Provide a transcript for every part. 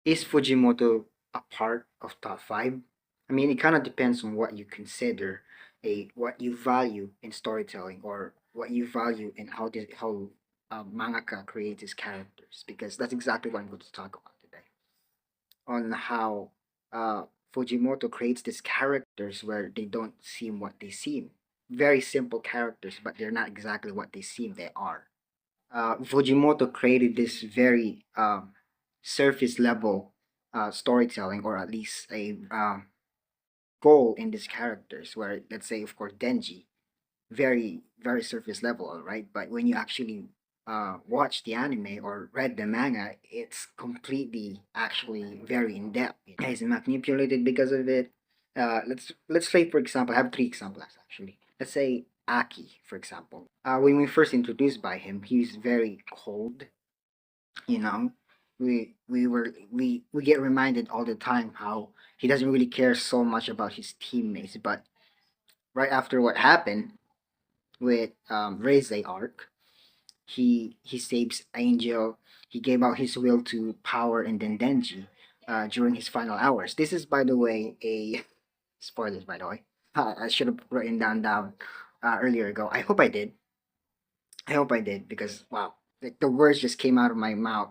Is Fujimoto a part of top five? I mean, it kind of depends on what you consider what you value in storytelling, or what you value in how mangaka creates his characters. Because that's exactly what I'm going to talk about today, on how uh, Fujimoto creates these characters where they don't seem what they seem. Very simple characters, but they're not exactly what they seem they are. Fujimoto created this very surface level storytelling, or at least a goal in these characters. Where, let's say, of course, Denji, very surface level, all right. But when you actually watch the anime or read the manga, it's completely actually very in depth. He's manipulated because of it. Let's say, for example, I have three examples actually. Let's say Aki, for example. When we first introduced by him, he's very cold. You know, we get reminded all the time how he doesn't really care so much about his teammates. But right after what happened with Reze arc, he saves Angel. He gave out his will to Power and then Denji during his final hours. This is, by the way, a spoilers. By the way, I should have written down earlier ago. I hope I did. I hope I did, because wow, like the words just came out of my mouth.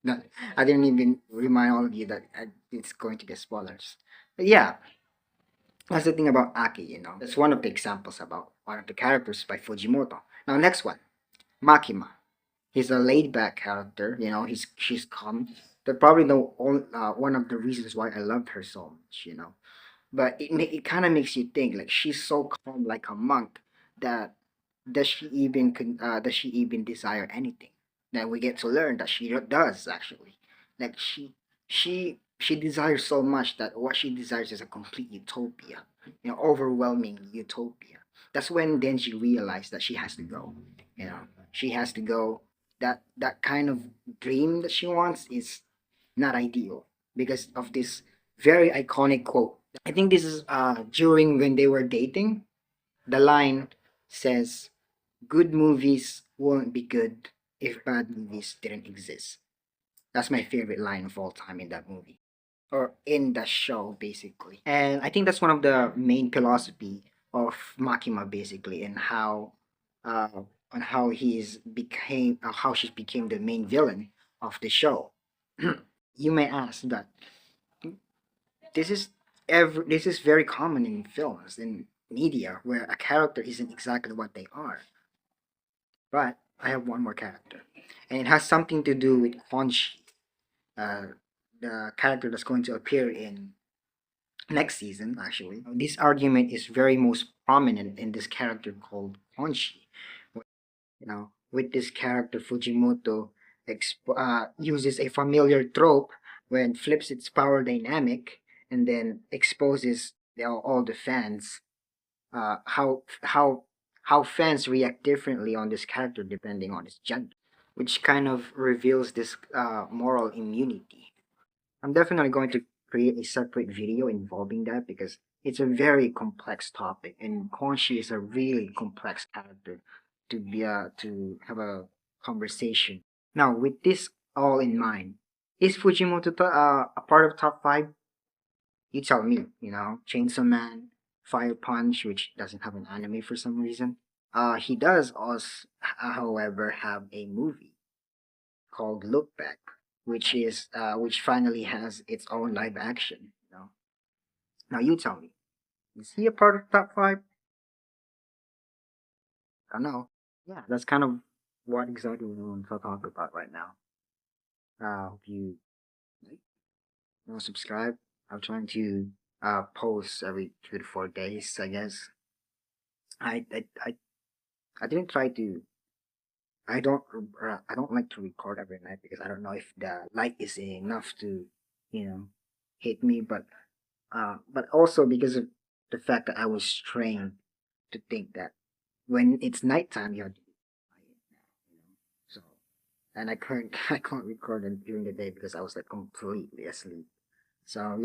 No, I didn't even remind all of you that it's going to get spoilers. But yeah, that's the thing about Aki. That's one of the examples about one of the characters by Fujimoto. Now, next one, Makima. He's a laid back character. She's calm. That's probably one of the reasons why I loved her so much. But it kind of makes you think, like, she's so calm, like a monk, that does she even desire anything? Then we get to learn that she does, actually. Like, she desires so much that what she desires is a complete utopia, overwhelming utopia. That's when then she realized that she has to go. She has to go. That kind of dream that she wants is not ideal, because of this very iconic quote. I think this is during when they were dating. The line says, "Good movies won't be good if bad movies didn't exist." That's my favorite line of all time in that movie, or in the show, basically. And I think that's one of the main philosophy of Makima, basically, and uh, how she became the main villain of the show. You may ask that this is this is very common in films and media, where a character isn't exactly what they are. But I have one more character, and it has something to do with Honshi, uh, the character that's going to appear in next season. Actually, this argument is very most prominent in this character called Honshi. With this character, Fujimoto uses a familiar trope when flips its power dynamic, and then exposes all the fans, how fans react differently on this character depending on his gender, which kind of reveals this moral immunity. I'm definitely going to create a separate video involving that, because it's a very complex topic, and Konshi is a really complex character to have a conversation. Now, with this all in mind, is Fujimoto a part of top five? You tell me. Chainsaw Man, Fire Punch, which doesn't have an anime for some reason. He does also, however, have a movie called Look Back, which finally has its own live action. Now you tell me, is he a part of top five? I don't know. Yeah, that's kind of what exactly we want to talk about right now. Hope you like, subscribe. I'm trying to post every 3 to 4 days, I guess. I I I, I didn't try to. I don't like to record every night, because I don't know if the light is enough to, you know, hit me. But also because of the fact that I was trained to think that when it's nighttime, you have to be quiet now. So, and I can't I can't record it during the day, because I was like completely asleep. So yeah.